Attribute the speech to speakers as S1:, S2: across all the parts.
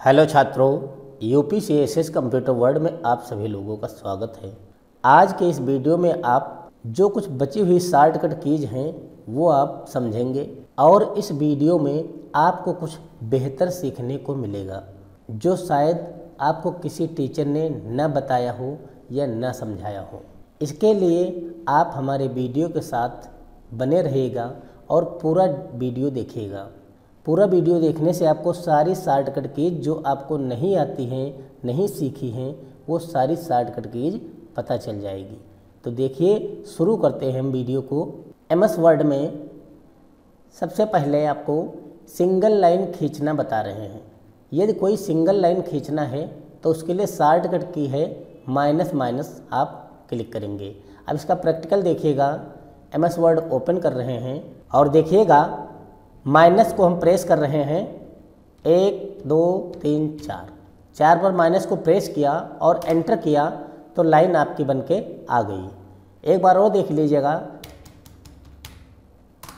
S1: Hello छात्रों, UP CSS computer world में आप सभी लोगों का स्वागत है। आज के इस वीडियो में आप जो कुछ बची हुई शॉर्टकट कीज हैं वो आप समझेंगे और इस वीडियो में आपको कुछ बेहतर सीखने को मिलेगा जो शायद आपको किसी टीचर ने न बताया हो या न समझाया हो। इसके लिए आप हमारे वीडियो के साथ बने रहिएगा और पूरा वीडियो देखिएगा। पूरा वीडियो देखने से आपको सारी शॉर्टकट कीज जो आपको नहीं आती हैं, नहीं सीखी हैं, वो सारी शॉर्टकट कीज पता चल जाएगी। तो देखिए, शुरू करते हैं हम वीडियो को। एमएस वर्ड में सबसे पहले आपको सिंगल लाइन खींचना बता रहे हैं। यदि कोई सिंगल लाइन खींचना है तो उसके लिए शॉर्टकट की है माइनस आप क्लिक करेंगे। अब इसका प्रैक्टिकल देखिएगा। एमएस वर्ड ओपन कर रहे हैं और देखिएगा माइनस को हम प्रेस कर रहे हैं। 1 2 3 4 पर माइनस को प्रेस किया और एंटर किया तो लाइन आपकी बनके आ गई। एक बार और देख लीजिएगा,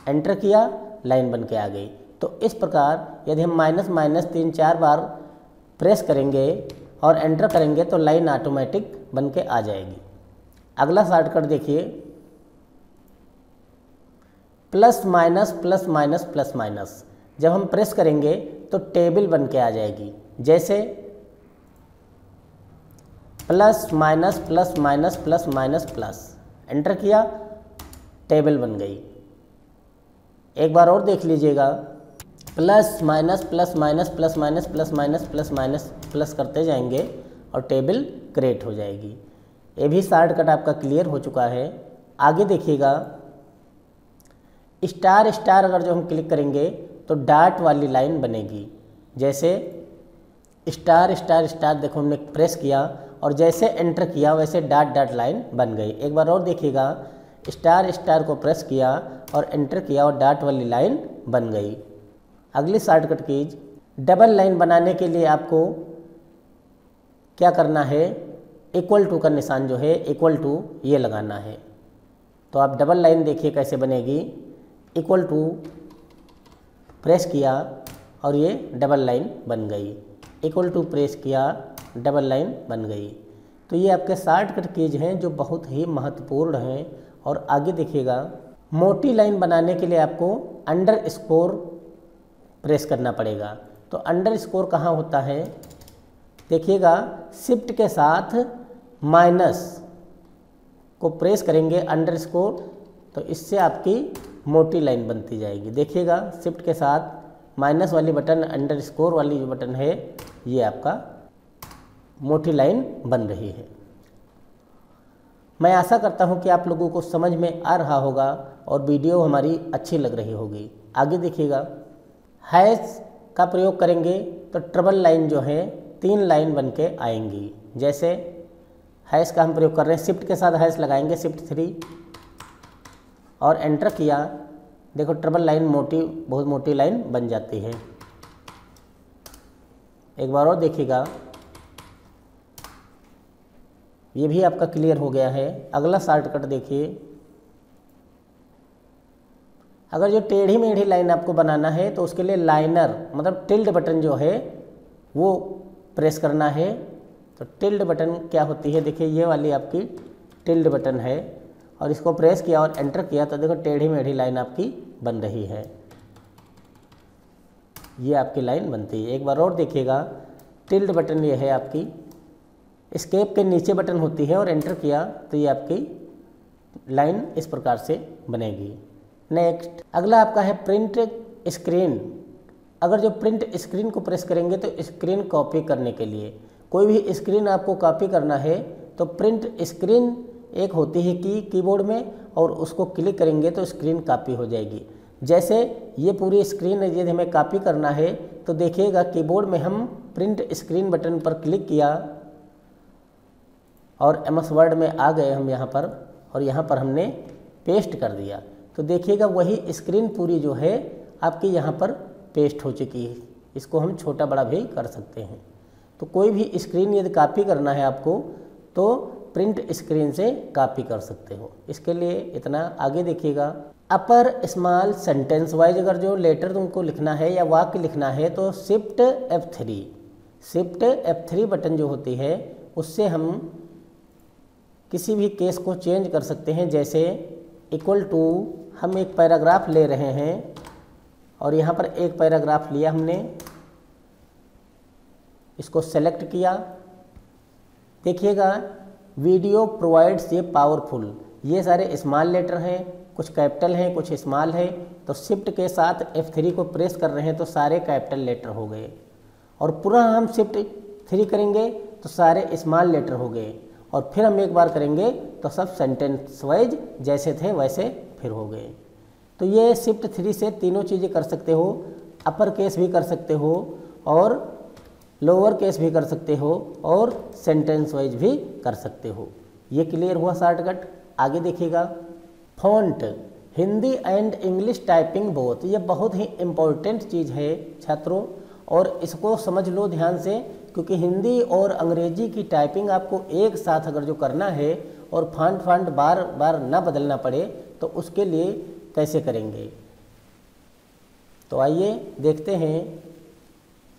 S1: एंटर किया, लाइन बनके आ गई। तो इस प्रकार यदि हम माइनस 3 4 बार प्रेस करेंगे और एंटर करेंगे तो लाइन ऑटोमेटिक बनके आ जाएगी। अगला शॉर्टकट देखिए, प्लस माइनस। जब हम प्रेस करेंगे तो टेबल बन के आ जाएगी। जैसे प्लस माइनस, एंटर किया, टेबल बन गई। एक बार और देख लीजिएगा, प्लस माइनस करते जाएंगे और टेबल क्रिएट हो जाएगी। ये भी शॉर्टकट आपका क्लियर हो चुका है। आगे देखिएगा, स्टार अगर जो हम क्लिक करेंगे तो डॉट वाली लाइन बनेगी। जैसे स्टार देखो हमने प्रेस किया और जैसे एंटर किया वैसे डॉट लाइन बन गई। एक बार और देखिएगा, स्टार को प्रेस किया और एंटर किया और डॉट वाली लाइन बन गई। अगली शॉर्टकट कीज, डबल लाइन बनाने के लिए आपको क्या करना है, इक्वल टू का निशान जो है इक्वल टू ये लगाना है। तो आप डबल लाइन देखिए कैसे बनेगी। इक्वल टू प्रेस किया और ये डबल लाइन बन गई। इक्वल टू प्रेस किया, डबल लाइन बन गई। तो ये आपके शॉर्टकट कीज हैं जो बहुत ही महत्वपूर्ण हैं। और आगे देखिएगा, मोटी लाइन बनाने के लिए आपको अंडरस्कोर प्रेस करना पड़ेगा। तो अंडरस्कोर कहाँ होता है, देखिएगा, शिफ्ट के साथ माइनस को प्रेस करेंगे अंडरस्कोर, तो इससे आपकी मोटी लाइन बनती जाएगी। देखिएगा, शिफ्ट के साथ माइनस वाली बटन, अंडरस्कोर वाली जो बटन है, ये आपका मोटी लाइन बन रही है। मैं आशा करता हूँ कि आप लोगों को समझ में आ रहा होगा और वीडियो हमारी अच्छी लग रही होगी। आगे देखिएगा, हैश का प्रयोग करेंगे तो ट्रिपल लाइन जो है 3 लाइन बन के आएंगी। जैसे हैश का हम प्रयोग कर रहे हैं, शिफ्ट के साथ हैश लगाएंगे, शिफ्ट 3 और एंटर किया, देखो ट्रिपल लाइन बहुत मोटी लाइन बन जाती है। एक बार और देखिएगा, ये भी आपका क्लियर हो गया है। अगला शॉर्टकट देखिए, अगर जो टेढ़ी मेढ़ी लाइन आपको बनाना है तो उसके लिए लाइनर मतलब टिल्ड बटन जो है वो प्रेस करना है। तो टिल्ड बटन क्या होती है, देखिए ये वाली आपकी टिल्ड बटन है और इसको प्रेस किया और एंटर किया तो देखो टेढ़ी मेढ़ी लाइन आपकी बन रही है। ये आपकी लाइन बनती है। एक बार और देखिएगा, टिल्ड बटन ये है आपकी, एस्केप के नीचे बटन होती है और एंटर किया तो ये आपकी लाइन इस प्रकार से बनेगी। नेक्स्ट, अगला आपका है प्रिंट स्क्रीन। अगर जो प्रिंट स्क्रीन को प्रेस करेंगे तो स्क्रीन कॉपी करने के लिए, कोई भी स्क्रीन आपको कॉपी करना है तो प्रिंट स्क्रीन एक होती है कीबोर्ड में और उसको क्लिक करेंगे तो स्क्रीन कॉपी हो जाएगी। जैसे ये पूरी स्क्रीन यदि हमें कॉपी करना है तो देखिएगा कीबोर्ड में हम प्रिंट स्क्रीन बटन पर क्लिक किया और एमएस वर्ड में आ गए हम यहाँ पर और यहाँ पर हमने पेस्ट कर दिया। तो देखिएगा वही स्क्रीन पूरी जो है आपकी यहाँ पर पेस्ट हो चुकी है। इसको हम छोटा बड़ा भी कर सकते हैं। तो कोई भी स्क्रीन यदि कॉपी करना है आपको तो प्रिंट स्क्रीन से कॉपी कर सकते हो। इसके लिए इतना। आगे देखिएगा, अपर स्मॉल सेंटेंस वाइज अगर जो लेटर तुमको लिखना है या वाक्य लिखना है तो shift F3 shift F3 button जो होती है उससे हम किसी भी केस को चेंज कर सकते हैं। जैसे इक्वल टू हम एक पैराग्राफ ले रहे हैं और यहाँ पर एक पैराग्राफ लिया हमने, इसको सेलेक्ट किया। देखिएगा वीडियो प्रोवाइड्स ये पावरफुल, ये सारे स्मॉल लेटर हैं, कुछ कैपिटल हैं कुछ स्मॉल है, तो शिफ्ट के साथ F3 को प्रेस कर रहे हैं तो सारे कैपिटल लेटर हो गए, और पुनः हम शिफ्ट 3 करेंगे तो सारे स्मॉल लेटर हो गए, और फिर हम एक बार करेंगे तो सब सेंटेंस वाइज जैसे थे वैसे फिर हो गए। तो ये शिफ्ट 3 से तीनों चीज़ें कर सकते हो, अपर केस भी कर सकते हो और लोअर केस भी कर सकते हो और सेंटेंस वाइज भी कर सकते हो। ये क्लियर हुआ शॉर्टकट। आगे देखिएगा, font Hindi and English typing both, ये बहुत ही इम्पोर्टेंट चीज़ है छात्रों, और इसको समझ लो ध्यान से, क्योंकि हिंदी और अंग्रेजी की टाइपिंग आपको एक साथ अगर जो करना है और फॉन्ट बार बार ना बदलना पड़े तो उसके लिए कैसे करेंगे। तो आइए देखते हैं।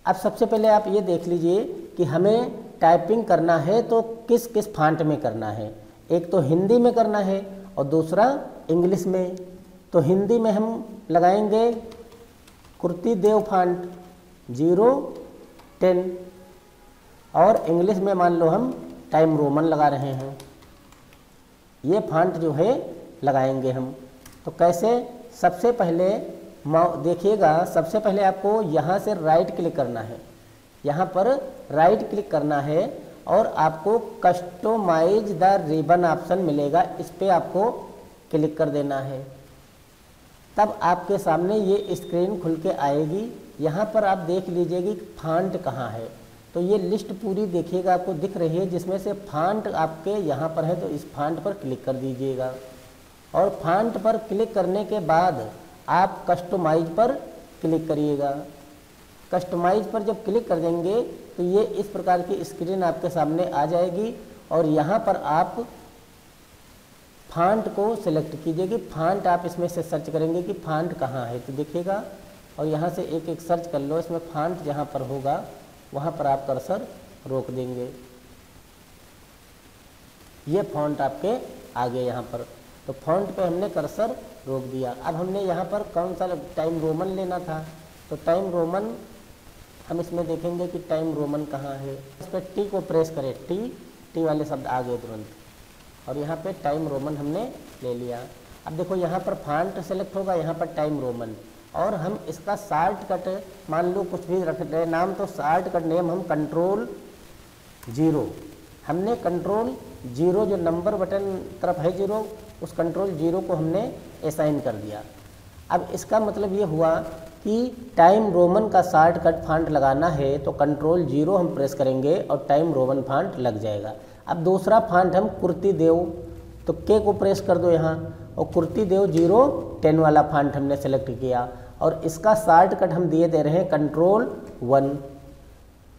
S1: अब सबसे पहले आप ये देख लीजिए कि हमें टाइपिंग करना है तो किस किस फॉन्ट में करना है। एक तो हिंदी में करना है और दूसरा इंग्लिश में। तो हिंदी में हम लगाएंगे कुर्ती देव फॉन्ट 010, और इंग्लिश में मान लो हम टाइम रोमन लगा रहे हैं। ये फॉन्ट जो है लगाएंगे हम। तो कैसे, सबसे पहले देखिएगा, सबसे पहले आपको यहाँ से राइट क्लिक करना है, यहाँ पर राइट क्लिक करना है और आपको कस्टमाइज द रिबन ऑप्शन मिलेगा, इस पर आपको क्लिक कर देना है। तब आपके सामने ये स्क्रीन खुल के आएगी। यहाँ पर आप देख लीजिएगा कि फॉन्ट कहाँ है, तो ये लिस्ट पूरी देखिएगा आपको दिख रही है, जिसमें से फॉन्ट आपके यहाँ पर है तो इस फॉन्ट पर क्लिक कर दीजिएगा, और फॉन्ट पर क्लिक करने के बाद आप कस्टमाइज पर क्लिक करिएगा। कस्टमाइज पर जब क्लिक कर देंगे तो ये इस प्रकार की स्क्रीन आपके सामने आ जाएगी, और यहाँ पर आप फॉन्ट को सिलेक्ट कीजिए कि फॉन्ट आप इसमें से सर्च करेंगे कि फॉन्ट कहाँ है, तो देखिएगा, और यहाँ से एक एक सर्च कर लो। इसमें फॉन्ट जहाँ पर होगा वहाँ पर आप कर्सर रोक देंगे। ये फॉन्ट आपके आ गए यहाँ पर, तो फॉन्ट पे हमने कर्सर रोक दिया। अब हमने यहाँ पर कौन सा टाइम रोमन लेना था, तो टाइम रोमन हम इसमें देखेंगे कि टाइम रोमन कहाँ है। इस पर टी को प्रेस करें, टी वाले शब्द आ गए तुरंत, और यहाँ पे टाइम रोमन हमने ले लिया। अब देखो यहाँ पर फॉन्ट सेलेक्ट होगा, यहाँ पर टाइम रोमन, और हम इसका शॉर्टकट मान लो कुछ भी रख रहे नाम, तो शॉर्टकट नेम हम Ctrl0, हमने Ctrl0 जो नंबर बटन तरफ है 0, उस Ctrl0 को हमने असाइन कर दिया। अब इसका मतलब ये हुआ कि टाइम रोमन का शॉर्टकट फॉन्ट लगाना है तो Ctrl0 हम प्रेस करेंगे और टाइम रोमन फॉन्ट लग जाएगा। अब दूसरा फॉन्ट हम कुर्ती देव, तो के को प्रेस कर दो यहाँ, और कुर्ती देव 010 वाला फॉन्ट हमने सेलेक्ट किया, और इसका शॉर्टकट हम दे रहे हैं Ctrl1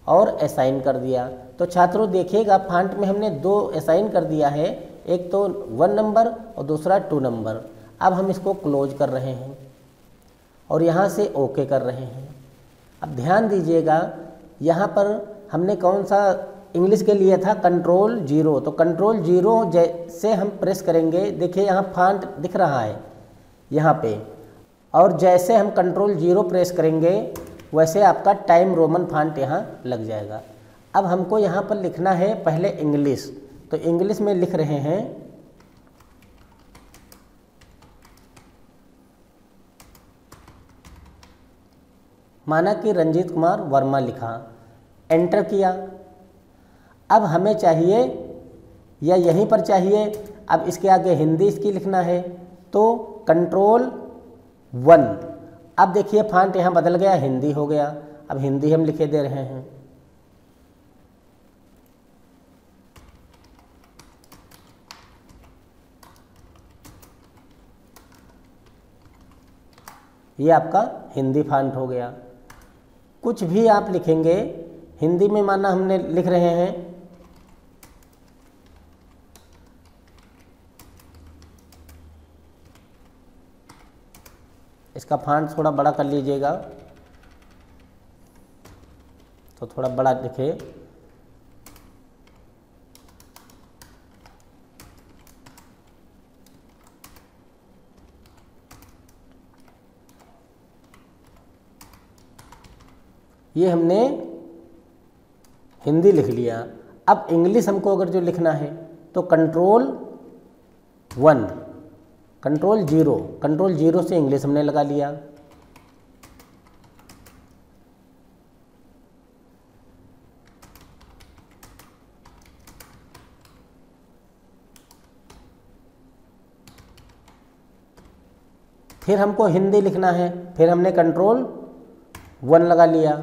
S1: और असाइन कर दिया। तो छात्रों देखिएगा फॉन्ट में हमने 2 असाइन कर दिया है, एक तो 1 नंबर और दूसरा 2 नंबर। अब हम इसको क्लोज कर रहे हैं और यहाँ से ओके कर रहे हैं। अब ध्यान दीजिएगा, यहाँ पर हमने कौन सा इंग्लिश के लिए था Ctrl0, तो Ctrl0 जैसे हम प्रेस करेंगे, देखिए यहाँ फॉन्ट दिख रहा है यहाँ पे, और जैसे हम Ctrl0 प्रेस करेंगे वैसे आपका टाइम रोमन फॉन्ट यहाँ लग जाएगा। अब हमको यहाँ पर लिखना है पहले इंग्लिश, तो इंग्लिश में लिख रहे हैं माना कि रंजीत कुमार वर्मा लिखा, एंटर किया। अब हमें चाहिए या यहीं पर चाहिए, अब इसके आगे हिंदी इसकी लिखना है तो Ctrl1। अब देखिए फॉन्ट यहाँ बदल गया, हिंदी हो गया। अब हिंदी हम लिखे दे रहे हैं। ये आपका हिंदी फॉन्ट हो गया। कुछ भी आप लिखेंगे हिंदी में, माना हमने लिख रहे हैं इसका फॉन्ट थोड़ा बड़ा कर लीजिएगा, तो थोड़ा बड़ा लिखे। ये हमने हिंदी लिख लिया। अब इंग्लिश हमको अगर जो लिखना है तो कंट्रोल 1, कंट्रोल जीरो से इंग्लिश हमने लगा लिया। फिर हमको हिंदी लिखना है, फिर हमने कंट्रोल 1 लगा लिया।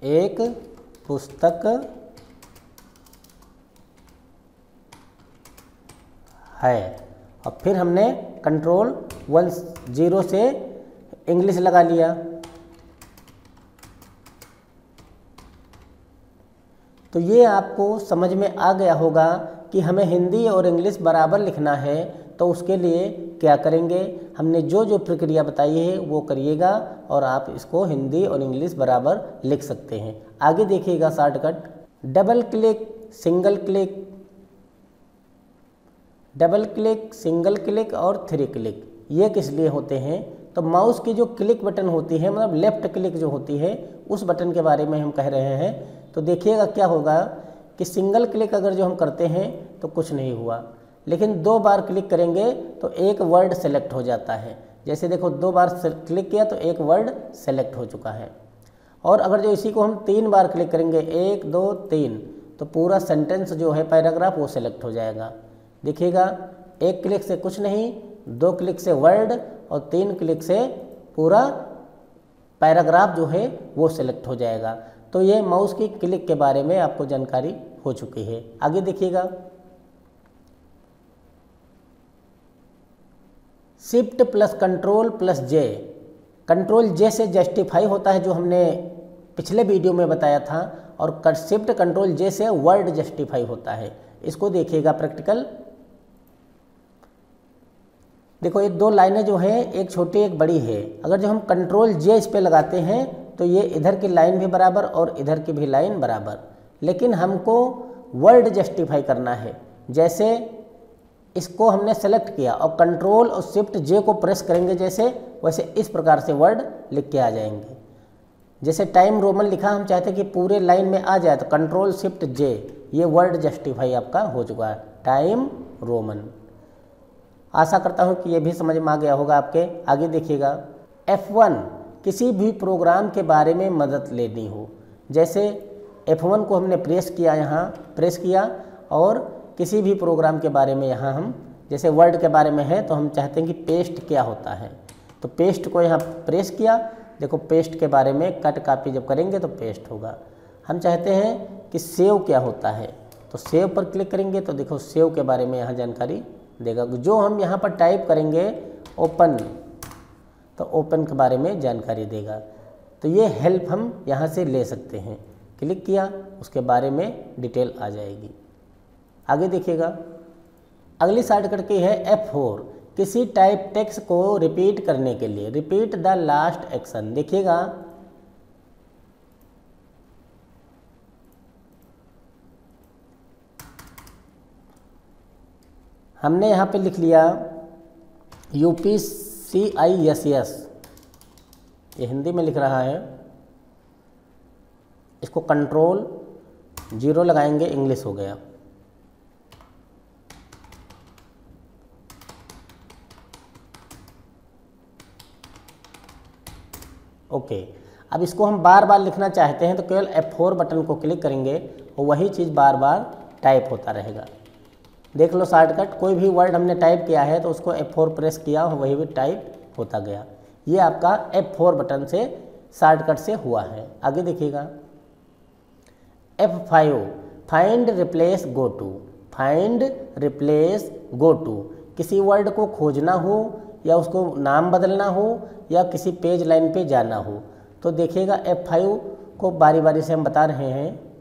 S1: एक पुस्तक है, और फिर हमने कंट्रोल 10 से इंग्लिश लगा लिया। तो ये आपको समझ में आ गया होगा कि हमें हिंदी और इंग्लिश बराबर लिखना है। तो उसके लिए क्या करेंगे, हमने जो जो प्रक्रिया बताई है वो करिएगा और आप इसको हिंदी और इंग्लिश बराबर लिख सकते हैं। आगे देखिएगा shortcut, double click, single click, double click, single click और 3 क्लिक। ये किस लिए होते हैं? तो माउस की जो क्लिक बटन होती है, मतलब लेफ्ट क्लिक जो होती है, उस बटन के बारे में हम कह रहे हैं। तो देखिएगा क्या होगा कि सिंगल क्लिक अगर जो हम करते हैं तो कुछ नहीं हुआ, लेकिन 2 बार क्लिक करेंगे तो एक वर्ड सेलेक्ट हो जाता है। जैसे देखो 2 बार क्लिक किया तो एक वर्ड सेलेक्ट हो चुका है। और अगर जो इसी को हम 3 बार क्लिक करेंगे, 1 2 3, तो पूरा सेंटेंस जो है, पैराग्राफ, वो सेलेक्ट हो जाएगा। देखिएगा 1 क्लिक से कुछ नहीं, 2 क्लिक से वर्ड और 3 क्लिक से पूरा पैराग्राफ जो है वो सेलेक्ट हो जाएगा। तो ये माउस की क्लिक के बारे में आपको जानकारी हो चुकी है। आगे देखिएगा, शिफ्ट प्लस कंट्रोल प्लस जे, कंट्रोल जे से जस्टिफाई होता है जो हमने पिछले वीडियो में बताया था, और शिफ्ट कंट्रोल जे से वर्ड जस्टिफाई होता है। इसको देखिएगा प्रैक्टिकल। देखो ये 2 लाइनें जो हैं, एक छोटी एक बड़ी है। अगर जो हम कंट्रोल जे इस पे लगाते हैं तो ये इधर की लाइन भी बराबर और इधर की भी लाइन बराबर, लेकिन हमको वर्ड जस्टिफाई करना है। जैसे इसको हमने सेलेक्ट किया और कंट्रोल और शिफ्ट जे को प्रेस करेंगे जैसे, वैसे इस प्रकार से वर्ड लिख के आ जाएंगे। जैसे टाइम रोमन लिखा, हम चाहते हैं कि पूरे लाइन में आ जाए, तो कंट्रोल शिफ्ट जे, ये वर्ड जस्टिफाई आपका हो चुका है, टाइम रोमन। आशा करता हूँ कि ये भी समझ में आ गया होगा आपके। आगे देखिएगा, F1 किसी भी प्रोग्राम के बारे में मदद लेनी हो, जैसे F1 को हमने प्रेस किया, यहाँ प्रेस किया, और किसी भी प्रोग्राम के बारे में यहाँ हम, जैसे वर्ड के बारे में है तो हम चाहते हैं कि पेस्ट क्या होता है, तो पेस्ट को यहाँ प्रेस किया। देखो पेस्ट के बारे में कट कॉपी जब करेंगे तो पेस्ट होगा। हम चाहते हैं कि सेव क्या होता है, तो सेव पर क्लिक करेंगे तो देखो सेव के बारे में यहाँ जानकारी देगा। जो हम यहाँ पर टाइप करेंगे ओपन, तो ओपन के बारे में जानकारी देगा। तो ये हेल्प हम यहाँ से ले सकते हैं। क्लिक किया, उसके बारे में डिटेल आ जाएगी। आगे देखिएगा, अगली शॉर्टकट की है F4, किसी टाइप टेक्स्ट को रिपीट करने के लिए, रिपीट द लास्ट एक्शन। देखिएगा हमने यहाँ पे लिख लिया UPCISS, ये हिंदी में लिख रहा है, इसको कंट्रोल 0 लगाएंगे, इंग्लिश हो गया। ओके, अब इसको हम बार बार लिखना चाहते हैं तो केवल F4 बटन को क्लिक करेंगे और वही चीज़ बार बार टाइप होता रहेगा। देख लो शॉर्टकट, कोई भी वर्ड हमने टाइप किया है तो उसको F4 प्रेस किया और वही भी टाइप होता गया। ये आपका F4 बटन से शॉर्टकट से हुआ है। आगे देखिएगा, F5 find replace go to, find replace go to, किसी वर्ड को खोजना हो या उसको नाम बदलना हो या किसी पेज लाइन पे जाना हो। तो देखिएगा F5 को बारी बारी से हम बता रहे हैं।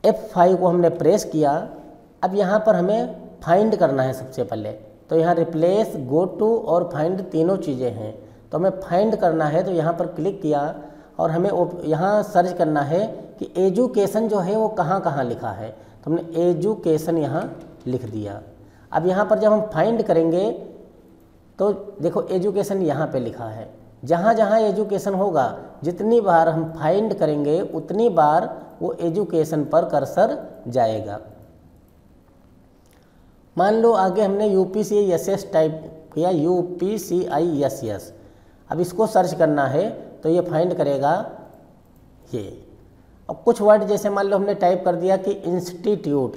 S1: F5 को हमने प्रेस किया, अब यहाँ पर हमें फाइंड करना है सबसे पहले। तो यहाँ रिप्लेस, गो टू और फाइंड तीनों चीज़ें हैं। तो हमें फाइंड करना है, तो यहाँ पर क्लिक किया और हमें यहाँ सर्च करना है कि एजुकेशन जो है वो कहाँ कहाँ लिखा है। तो हमने एजुकेशन यहाँ लिख दिया। अब यहाँ पर जब हम फाइंड करेंगे तो देखो एजुकेशन यहाँ पे लिखा है। जहाँ जहाँ एजुकेशन होगा, जितनी बार हम फाइंड करेंगे उतनी बार वो एजुकेशन पर कर्सर जाएगा। मान लो आगे हमने UPCISS टाइप किया, UPCISS। अब इसको सर्च करना है तो ये फाइंड करेगा ये। अब कुछ वर्ड जैसे मान लो हमने टाइप कर दिया कि इंस्टीट्यूट,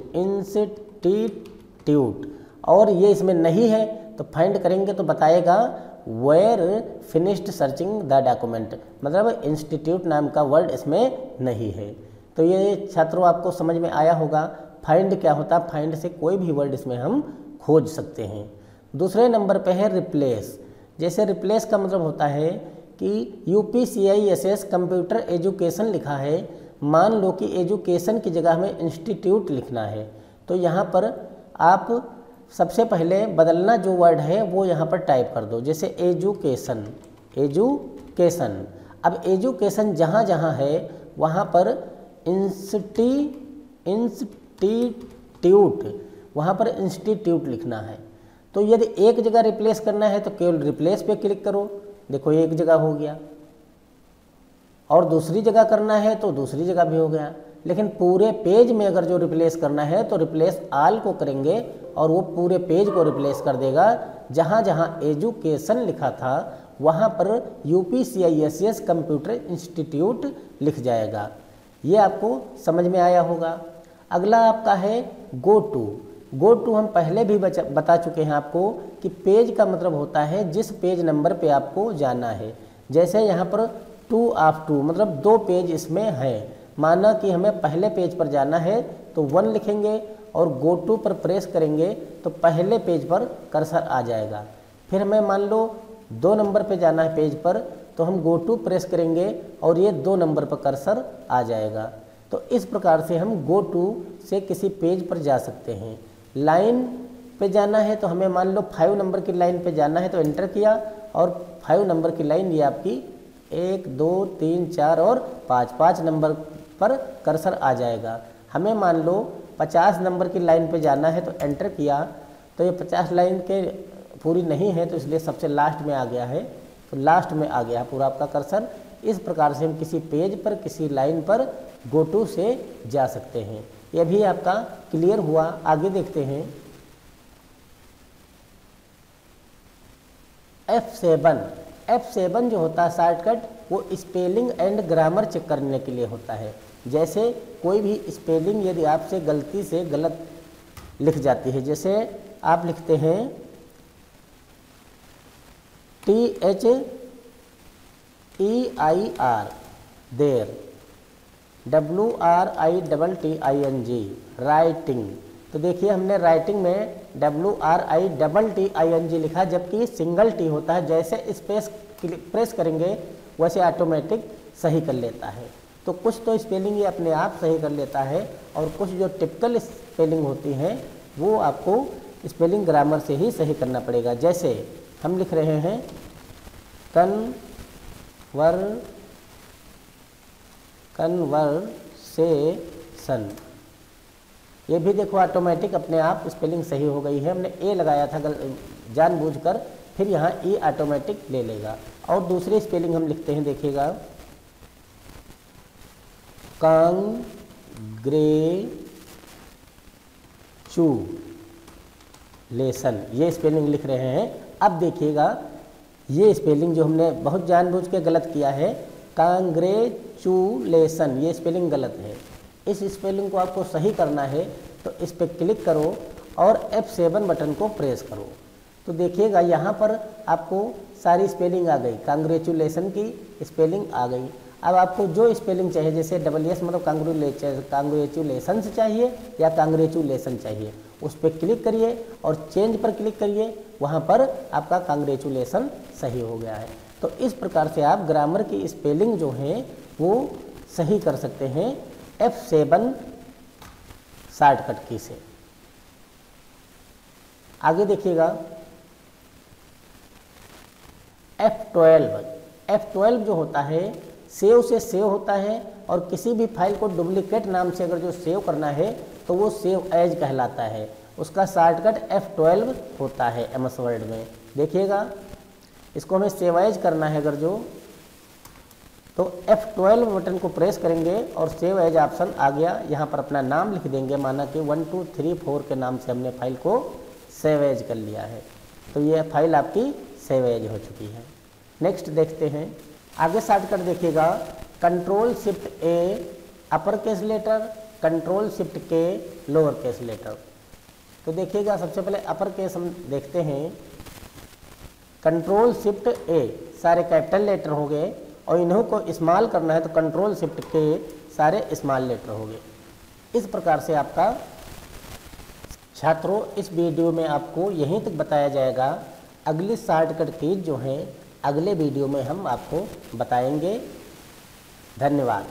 S1: और ये इसमें नहीं है तो फाइंड करेंगे तो बताएगा where finished searching the document, मतलब इंस्टीट्यूट नाम का वर्ड इसमें नहीं है। तो ये छात्रों आपको समझ में आया होगा फाइंड क्या होता है। फाइंड से कोई भी वर्ड इसमें हम खोज सकते हैं। दूसरे नंबर पे है रिप्लेस। जैसे रिप्लेस का मतलब होता है कि UPCISS कंप्यूटर एजुकेशन लिखा है, मान लो कि एजुकेशन की जगह हमें इंस्टीट्यूट लिखना है। तो यहाँ पर आप सबसे पहले बदलना जो वर्ड है वो यहाँ पर टाइप कर दो। जैसे एजुकेशन, अब एजुकेशन जहाँ जहाँ है वहाँ पर इंस्टीट्यूट, वहाँ पर इंस्टीट्यूट लिखना है। तो यदि एक जगह रिप्लेस करना है तो केवल रिप्लेस पे क्लिक करो, देखो एक जगह हो गया, और दूसरी जगह करना है तो दूसरी जगह भी हो गया। लेकिन पूरे पेज में अगर जो रिप्लेस करना है तो रिप्लेस आल को करेंगे और वो पूरे पेज को रिप्लेस कर देगा। जहाँ जहाँ एजुकेशन लिखा था वहाँ पर UPCISS कंप्यूटर इंस्टीट्यूट लिख जाएगा। ये आपको समझ में आया होगा। अगला आपका है गो टू। गो टू हम पहले भी बता चुके हैं आपको कि पेज का मतलब होता है जिस पेज नंबर पे आपको जाना है। जैसे यहाँ पर 2 ऑफ 2 मतलब 2 पेज इसमें है। माना कि हमें पहले पेज पर जाना है तो 1 लिखेंगे और गो टू पर प्रेस करेंगे तो पहले पेज पर कर्सर आ जाएगा। फिर हमें मान लो 2 नंबर पे जाना है पेज पर, तो हम गो टू प्रेस करेंगे और ये 2 नंबर पर कर्सर आ जाएगा। तो इस प्रकार से हम गो टू से किसी पेज पर जा सकते हैं। लाइन पे जाना है तो हमें मान लो 5 नंबर की लाइन पे जाना है तो एंटर किया और 5 नंबर की लाइन ये आपकी 1 2 3 4 और 5 नंबर पर कर्सर आ जाएगा। हमें मान लो 50 नंबर की लाइन पे जाना है तो एंटर किया, तो ये 50 लाइन के पूरी नहीं है तो इसलिए सबसे लास्ट में आ गया है, तो लास्ट में आ गया पूरा आपका कर्सर। इस प्रकार से हम किसी पेज पर, किसी लाइन पर गो टू से जा सकते हैं। यह भी आपका क्लियर हुआ। आगे देखते हैं F7 जो होता है शॉर्टकट, वो स्पेलिंग एंड ग्रामर चेक करने के लिए होता है। जैसे कोई भी स्पेलिंग यदि आपसे गलती से गलत लिख जाती है, जैसे आप लिखते हैं THEIR देर, WRITTING राइटिंग। तो देखिए हमने राइटिंग में WRITTING लिखा, जबकि सिंगल टी होता है। जैसे स्पेस प्रेस करेंगे वैसे ऑटोमेटिक सही कर लेता है। तो कुछ तो स्पेलिंग ये अपने आप सही कर लेता है और कुछ जो टिपिकल स्पेलिंग होती हैं वो आपको स्पेलिंग ग्रामर से ही सही करना पड़ेगा। जैसे हम लिख रहे हैं कन्वर्सेशन, ये भी देखो ऑटोमेटिक अपने आप स्पेलिंग सही हो गई है। हमने ए लगाया था जानबूझकर, फिर यहाँ ई ऑटोमेटिक ले लेगा। और दूसरी स्पेलिंग हम लिखते हैं, देखिएगा कांग्रेचुलेशन, ये स्पेलिंग लिख रहे हैं। अब देखिएगा ये स्पेलिंग जो हमने बहुत जानबूझ के गलत किया है, कांग्रेचुलेशन, ये स्पेलिंग गलत है। इस स्पेलिंग को आपको सही करना है तो इस पर क्लिक करो और F7 बटन को प्रेस करो। तो देखिएगा यहाँ पर आपको सारी स्पेलिंग आ गई, कांग्रेचुलेशन की स्पेलिंग आ गई। अब आपको जो स्पेलिंग चाहिए, जैसे WS मतलब कांग्रेचुलेशन चाहिए या कांग्रेचुलेशन चाहिए, उस पर क्लिक करिए और चेंज पर क्लिक करिए, वहाँ पर आपका कांग्रेचुलेशन सही हो गया है। तो इस प्रकार से आप ग्रामर की स्पेलिंग जो है वो सही कर सकते हैं F7 शॉर्टकट की से। आगे देखिएगा F12 जो होता है सेव से सेव होता है, और किसी भी फाइल को डुप्लीकेट नाम से अगर जो सेव करना है तो वो सेव एज कहलाता है। उसका शॉर्टकट F12 होता है MS वर्ड में। देखिएगा इसको हमें सेव एज करना है अगर जो, तो F12 बटन को प्रेस करेंगे और सेव एज ऑप्शन आ गया। यहाँ पर अपना नाम लिख देंगे, माना कि 1 2 3 4 के नाम से हमने फाइल को सेव एज कर लिया है। तो ये फाइल आपकी सेव एज हो चुकी है। नेक्स्ट देखते हैं आगे शॉर्टकट देखिएगा, Ctrl+Shift A upper case letter, Ctrl+Shift K lower case letter. तो देखिएगा सबसे पहले अपर केस हम देखते हैं, Ctrl+Shift A सारे कैपिटल लेटर हो गए, और इन्हों को स्मॉल करना है तो Ctrl+Shift K सारे स्मॉल लेटर हो गए। इस प्रकार से आपका छात्रों इस वीडियो में आपको यहीं तक बताया जाएगा। अगली शॉर्टकट कीज जो हैं अगले वीडियो में हम आपको बताएंगे। धन्यवाद।